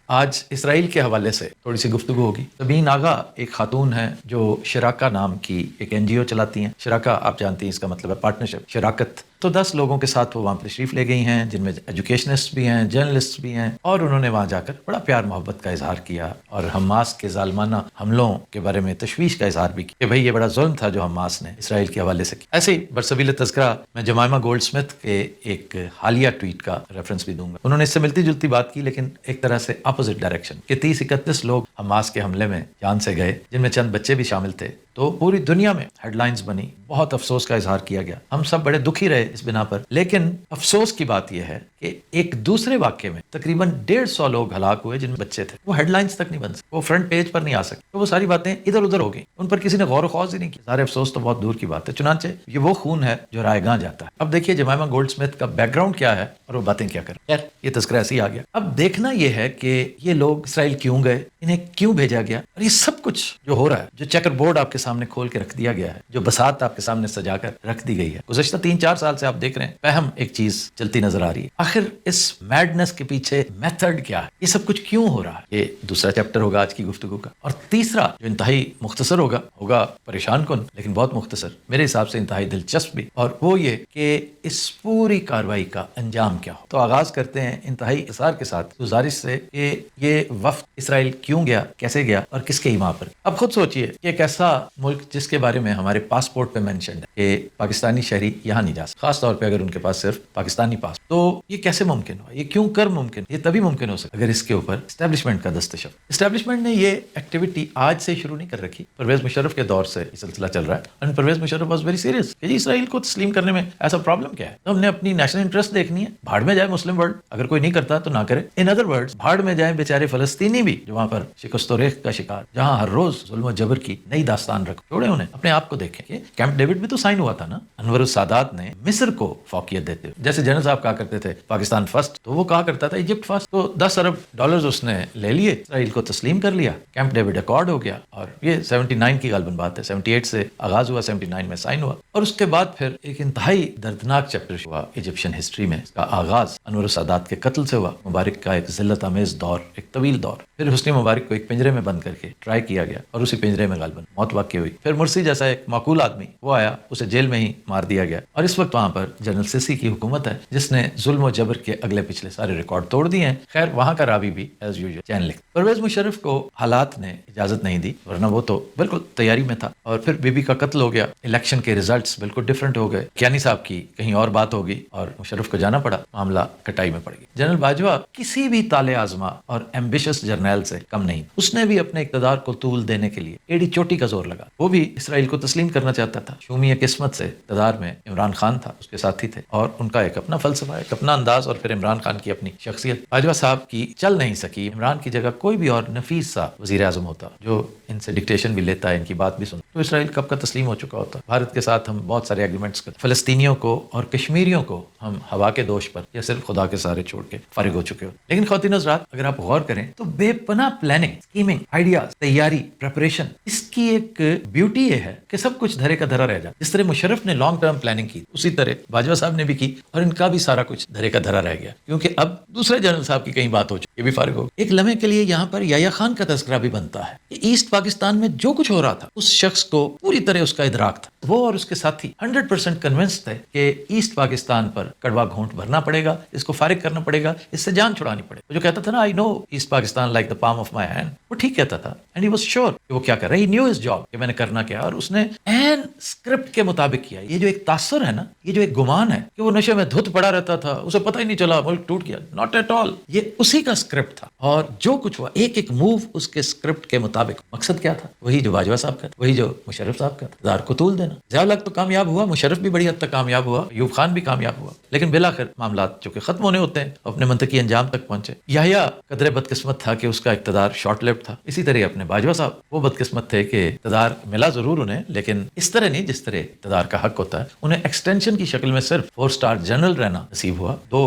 آج اسرائیل کے حوالے سے تھوڑی سی گفتگو ہوگی۔ سبین آغا ایک خاتون ہیں جو شراکا نام کی ایک NGO چلاتی ہیں۔ شراکا آپ جانتی ہیں اس کا مطلب ہے پارٹنرشپ، شراکت۔ تو 10 لوگوں کے ساتھ وہ وہاں تشریف لے گئی ہیں، جن میں ایجوکیشنسٹ بھی ہیں، جرنلسٹ بھی ہیں، اور انہوں نے وہاں جا کر بڑا پیار محبت کا اظہار کیا اور حماس کے ظالمانہ حملوں کے بارے میں تشویش کا اظہار بھی کیا کہ بھئی یہ بڑا ظلم تھا جو حماس نے اسرائیل کے حوالے سے کیا۔ ایسے ہی برسبیل تذکرہ میں جمائمہ گولڈ سمتھ کے ایک حالیہ ٹویٹ کا ریفرنس بھی دوں گا۔ انہوں نے اس سے ملتی جلتی بات کی لیکن ایک طرح سے اپوزٹ ڈائریکشن کہ 30-31 لوگ حماس کے حملے میں جان سے گئے، جن میں چند بچے بھی شامل تھے۔ تو پوری دنیا میں ہیڈ لائنز بنی، بہت افسوس کا اظہار کیا گیا، ہم سب بڑے دکھی رہے اس بنا پر۔ لیکن افسوس کی بات یہ ہے کہ ایک دوسرے واقعے میں تقریباً 150 لوگ ہلاک ہوئے جن میں بچے تھے، وہ ہیڈ لائنز تک نہیں بن سکے، وہ فرنٹ پیج پر نہیں آ سکے، تو وہ ساری باتیں ادھر ادھر ہو گئیں، ان پر کسی نے غور و خوض ہی نہیں کیا۔ سارے افسوس تو بہت دور کی بات ہے، چنانچہ یہ وہ خون ہے جو رائے گاں جاتا ہے۔ اب دیکھیے جمائمہ گولڈ سمتھ کا بیک گراؤنڈ کیا ہے اور وہ باتیں کیا کریں۔ خیر یہ تذکرہ ایسے ہی آ گیا۔ اب دیکھنا یہ ہے کہ یہ لوگ اسرائیل کیوں گئے، انہیں کیوں بھیجا گیا، اور یہ سب کچھ جو ہو رہا ہے، جو چیکر بورڈ آپ کے سامنے کھول کے رکھ دیا گیا ہے، جو بساط آپ کے سامنے سجا کر رکھ دی گئی ہے، گزشتہ 3-4 سال سے آپ دیکھ رہے ہیں پہم ایک چیز چلتی نظر آ رہی ہے۔ آخر اس میڈنس کے پیچھے میتھڈ کیا ہے، یہ سب کچھ کیوں ہو رہا ہے، یہ دوسرا چیپٹر ہوگا آج کی گفتگو کا۔ اور تیسرا جو انتہائی مختصر ہوگا پریشان کن لیکن بہت مختصر، میرے حساب سے انتہائی دلچسپ بھی، اور وہ یہ کہ اس پوری کارروائی کا انجام کیا ہو۔ تو آغاز کرتے ہیں انتہائی اصرار کے ساتھ گزارش سے کہ یہ وفد اسرائیل کیوں گیا، کیسے گیا اور کس کے ایما پر۔ اب خود سوچئے کہ ایک ایسا ملک جس کے بارے میں ہمارے پاسپورٹ پہ مینشنڈ ہے کہ پاکستانی شہری یہاں نہیں جا سکتے، خاص طور پہ اگر ان کے پاس صرف پاکستانی پاس، تو یہ کیسے ممکن ہوا، یہ کیوں کر ممکن، یہ تبھی ممکن ہو سکتا اگر اس کے اوپر اسٹیبلشمنٹ کا دستخط۔ اسٹیبلشمنٹ نے یہ ایکٹیویٹی آج سے شروع نہیں کر رکھی، پرویز مشرف کے دور سے یہ سلسلہ چل رہا ہے، اور Pervez Musharraf was very serious کہ اسرائیل کو تسلیم کرنے میں ایسا پرابلم کیا ہے، تو ہم نے اپنی نیشنل انٹرسٹ دیکھنی ہے، بھاڑ میں جائے مسلم ورلڈ، اگر کوئی نہیں کرتا تو نہ کرے، ان ادر ورڈز بھاڑ میں جائیں بیچارے فلسطینی بھی جو وہاں پر شکست و ریخت کا شکار، جہاں ہر روز ظلم و جبر کی نئی داستان رکھو، چھوڑے انہیں، اپنے آپ کو دیکھیں کہ کیمپ ڈیوڈ بھی تو سائن ہوا تھا نا، انور السادات نے مصر کو فوقیت دیتے ہوئے، جیسے جنرل صاحب کہا کرتے تھے پاکستان فرسٹ، تو وہ کہا کرتا تھا ایجپٹ فرسٹ، تو 10 ارب ڈالرز اس نے لے لیے، اسرائیل کو تسلیم کر لیا، کیمپ ڈیوڈ ایکارڈ ہو گیا، اور یہ 79 کی غالباً بات ہے، 78 سے آغاز ہوا، 79 میں سائن ہوا، اور اس کے بعد پھر ایک انتہائی دردناک چیپٹر ہوا ایجپشن ہسٹری میں، اس کا آغاز انور السادات کے قتل سے ہوا، مبارک کا ایک ذلت آمیز دور، ایک طویل دور، پھر حسنی مبارک کو ایک پنجرے میں بند کر کے ٹرائی کیا گیا اور اسی پنجرے میں غالباً موت واقع ہوئی، پھر مرسی جیسا ایک معقول آدمی وہ آیا، اسے جیل میں ہی مار دیا گیا، اور اس وقت وہاں پر جنرل سیسی کی حکومت ہے جس نے ظلم و جبر کے اگلے پچھلے سارے ریکارڈ توڑ دیے ہیں۔ خیر وہاں کا راوی بھی ایز یوزول چین لکھ، پرویز مشرف کو حالات نے اجازت نہیں دی، ورنہ وہ تو بالکل تیاری میں تھا، اور پھر بی بی کا قتل ہو گیا، الیکشن کے ریزلٹس بالکل ڈیفرنٹ ہو گئے، کیانی صاحب کی کہیں اور بات ہو گئی اور مشرف کو جانا پڑا، معاملہ کٹائی میں پڑ گیا۔ جنرل باجوہ کسی بھی طالع آزما اور ایمبیشس جرنیل سے کم نہیں، اس نے بھی اپنے اقتدار کو طول دینے کے لیے ایڑی چوٹی کا زور لگا، وہ بھی اسرائیل کو تسلیم کرنا چاہتا تھا۔ شومی قسمت سے اقتدار میں عمران خان تھا، اس کے ساتھی تھے، اور ان کا ایک اپنا فلسفہ، ایک اپنا انداز، اور پھر عمران خان کی اپنی شخصیت۔ باجوہ صاحب کی چل نہیں سکی، عمران کی جگہ کوئی بھی اور نفیس سا وزیر اعظم ہوتا جو ان سے ڈکٹیشن بھی لیتا ہے، ان کی بات بھی سنتا، تو اسرائیل کب کا تسلیم ہو چکا ہوتا۔ بھارت کے ساتھ ہم بہت سارے ایگریمنٹس کرتے، فلسطینیوں کو اور کشمیریوں کو ہم ہوا کے دوش پر یا صرف خدا کے سارے چھوڑ کے فارغ ہو چکے ہوتے۔ لیکن خواتین حضرات اگر آپ غور کریں تو بے پناہ پلاننگ، اسکیمنگ، آئیڈیاز، تیاری، پریپریشن، اس کی ایک بیوٹی یہ ہے کہ سب کچھ دھرے کا دھرا رہ جاتا۔ جس طرح مشرف نے لانگ ٹرم پلاننگ کی، اسی طرح باجوہ صاحب نے بھی کی، اور ان کا بھی سارا کچھ دھرے کا دھرا رہ گیا، کیونکہ اب دوسرے جنرل صاحب کی کہیں بات ہو چکی، یہ بھی فارغ ہو گئی۔ ایک لمحے کے لیے یہاں پر یحییٰ خان کا تذکرہ بھی بنتا ہے کہ ایسٹ پاکستان میں جو کچھ ہو رہا تھا اس شخص کو پوری طرح اس کا ادراک تھا، وہ اور اس کے ساتھی 100% کنونس تھے کہ ایسٹ پاکستان پر کڑوا گھونٹ بھرنا پڑے گا، اس کو فارغ کرنا پڑے گا، اس سے جان چھڑانی پڑے گی۔ وہ جو کہتا تھا نا I know East Pakistan like the palm of my hand, وہ ٹھیک کہتا تھا، اینڈ ہی واز شیور کہ وہ کیا کر رہا ہے، ہی نیو ہز جاب کہ میں نے کرنا کیا، اور اس نے این اسکرپٹ کے مطابق کیا۔ یہ جو ایک تاثر ہے نا، یہ جو ایک گمان ہے کہ وہ نشے میں دھت پڑا رہتا تھا، اسے پتہ ہی نہیں چلا، ملک ٹوٹ گیا، ناٹ ایٹ آل، یہ اسی کا اسکرپٹ تھا، اور جو کچھ ہوا ایک ایک موو اس کے اسکرپٹ کے مطابق۔ مقصد کیا تھا؟ وہی جو باجوہ صاحب کا تھا، وہی جو مشرف صاحب کا تھا، اقتدار کو طول دینا۔ ضیاء الحق تو کامیاب ہوا، مشرف بھی بڑی حد تک کامیاب ہوا، ایوب خان بھی کامیاب ہوا، لیکن بالآخر معاملات چونکہ ختم ہونے ہوتے ہیں اپنے منطقی انجام تک پہنچے۔ یحییٰ قدرے بدقسمت تھا کہ اس کا اقتدار شارٹ لیوڈ تھا، اسی طرح اپنے باجوہ صاحب وہ بدقسمت تھے کہ اقتدار ملا ضرور انہیں، لیکن اس طرح نہیں جس طرح اقتدار کا حق ہوتا ہے، انہیں ایکسٹینشن کی شکل میں صرف 4 اسٹار جنرل رہنا نصیب ہوا، 2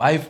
5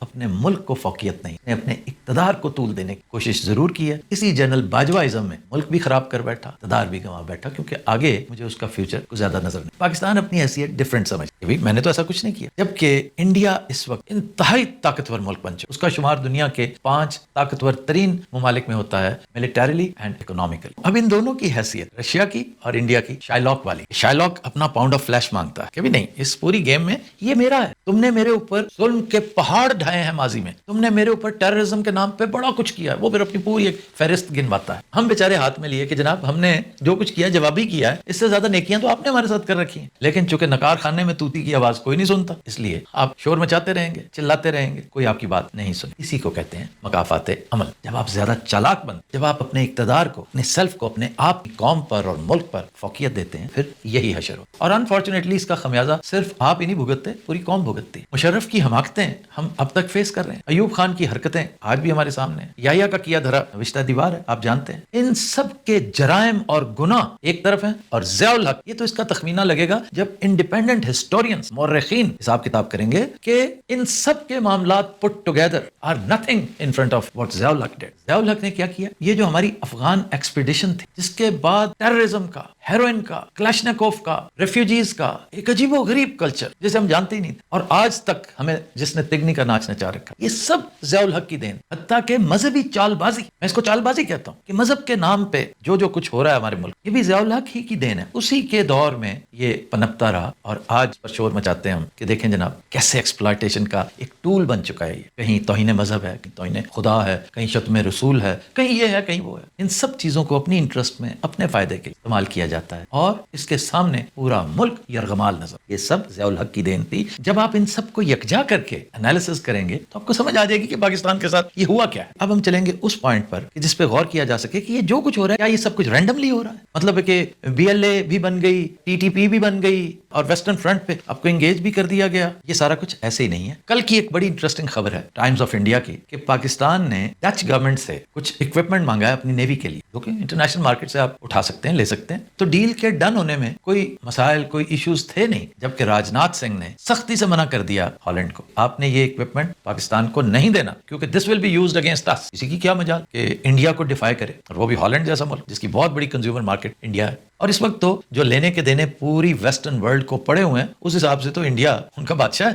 اپنے ملک کو فوقیت نہیں, نے اپنے اقتدار کو طول دینے کی کوشش ضرور کی ہے. اسی جنرل باجوائزم میں ملک بھی خراب کر بیٹھا, اقتدار بھی گنوا بیٹھا, کیونکہ آگے مجھے اس کا فیوچر کو زیادہ نظر نہیں. پاکستان اپنی حیثیت ڈفرینٹ سمجھ کہ میں نے تو ایسا کچھ نہیں کیا, جبکہ انڈیا اس وقت انتہائی طاقتور ملک بن چکا. اس کا شمار دنیا کے 5 طاقتور ترین ممالک میں ہوتا ہے, ملٹریلی اینڈ اکنامیکلی. اب ان دونوں کی حیثیت رشیا کی اور انڈیا کی شائلاک والی. شائلاک اپنا پاؤنڈ آف فلیش مانگتا ہے کہ بھی نہیں, اس پوری گیم میں یہ میرا ہے. تم نے میرے اوپر ظلم کے پہاڑ ڈھائے ہیں ماضی میں, تم نے میرے اوپر ٹیررزم کے نام پہ بڑا کچھ کیا ہے. وہ پھر اپنی پوری ایک فہرست گنواتا ہے. ہم بیچارے ہاتھ میں لیے کہ جناب ہم نے جو کچھ کیا جوابی کیا ہے, اس سے زیادہ نیکیاں تو آپ نے ہمارے ساتھ کر رکھی ہیں. لیکن چونکہ نکار خانے میں توتی کی آواز کوئی نہیں سنتا, اس لیے آپ شور مچاتے رہیں گے, چلاتے رہیں گے, کوئی آپ کی بات نہیں سن. اسی کو کہتے ہیں مکافات عمل. جب آپ زیادہ چالاک بن, جب آپ اپنے اقتدار کو, اپنے سیلف کو, اپنے آپ کی قوم پر اور ملک پر فوقیت دیتے ہیں, پھر یہی حشر ہو. اور انفارچونیٹلی اس کا خمیازہ صرف آپ ہی نہیں بھگتتے, پوری قوم بھگتتی. مشرف کی حماقتیں ہم اب تک فیس کر رہے ہیں, ایوب خان کی حرکتیں آج بھی ہمارے سامنے ہیں, یحییٰ کا کیا دھرا نوشتہ دیوار ہے, آپ جانتے ہیں. ان سب کے جرائم اور گناہ ایک طرف ہیں, اور ضیاء الحق, یہ تو اس کا تخمینہ لگے گا جب انڈیپینڈنٹ ہسٹورینز, مورخین حساب کتاب کریں گے کہ ان سب کے معاملات put together are nothing in front of what Zia ul-Haq dead. Zia الحق نے کیا کیا؟ یہ جو ہماری افغان ایکسپیڈیشن تھی, جس کے بعد ٹیررزم کا, ہیروئن کا, کلاشنکوف کا, ریفیوجیز کا ایک عجیب و غریب کلچر جسے ہم جانتے ہی نہیں تھے, اور آج تک ہمیں جس نے تگنی کا ناچ نچا رکھا, یہ سب ضیاء الحق کی دین. حتیٰ کہ مذہبی چال بازی, میں اس کو چال بازی کہتا ہوں, کہ مذہب کے نام پہ جو کچھ ہو رہا ہے ہمارے ملک, یہ بھی ضیاء الحق ہی کی دین ہے. اسی کے دور میں یہ پنپتا رہا, اور آج پر شور مچاتے ہیں ہم کہ دیکھیں جناب کیسے ایکسپلائٹیشن کا ایک ٹول بن چکا ہے. یہ کہیں توہین مذہب ہے, کہیں توہین خدا ہے, کہیں شتم رسول ہے, کہیں یہ ہے, کہیں وہ ہے. ان سب چیزوں کو اپنی انٹرسٹ میں, اپنے فائدے کے استعمال کیا جاتا ہے, اور اس کے سامنے پورا ملک یرغمال نظر. یہ سب ضیاء الحق کی دین تھی. جب آپ ان سب کو یکجا کر کے انالیسس کریں گے تو آپ کو سمجھ آ جائے گی کہ پاکستان کے ساتھ یہ ہوا کیا ہے. اب ہم چلیں گے اس پوائنٹ پر کہ جس پہ غور کیا جا سکے کہ یہ جو کچھ ہو رہا ہے, کیا یہ سب کچھ رینڈملی ہو رہا ہے؟ مطلب ہے کہ بی ایل اے بھی بن گئی, ٹی ٹی پی بھی بن گئی, اور ویسٹرن فرنٹ پہ آپ کو انگیج بھی کر دیا گیا. یہ سارا کچھ ایسے ہی نہیں ہے. کل کی ایک بڑی انٹرسٹنگ خبر ہے ٹائمز آف انڈیا کی, کہ پاکستان نے ڈچ گورنمنٹ سے کچھ اکوپمنٹ مانگا ہے اپنی نیوی کے لیے, جو کہ انٹرنیشنل مارکیٹ سے آپ اٹھا سکتے ہیں, لے سکتے ہیں. تو ڈیل کے ڈن ہونے میں کوئی مسائل, کوئی ایشوز تھے نہیں, جبکہ راجناتھ سنگھ نے سختی سے منع کر دیا ہالینڈ کو, آپ نے یہ اکوپمنٹ پاکستان کو نہیں دینا, کیونکہ دس ول بی یوزڈ اگینسٹ اس. کسی کی کیا مجال کہ انڈیا کو ڈیفائی کرے, اور وہ بھی ہالینڈ جیسا ملک جس کی بہت بڑی کنزیومر مارکیٹ انڈیا ہے. اور اس وقت تو جو لینے کے دینے پوری ویسٹرن ورلڈ کو پڑے ہوئے ہیں, اس حساب سے تو انڈیا ان کا بادشاہ ہے.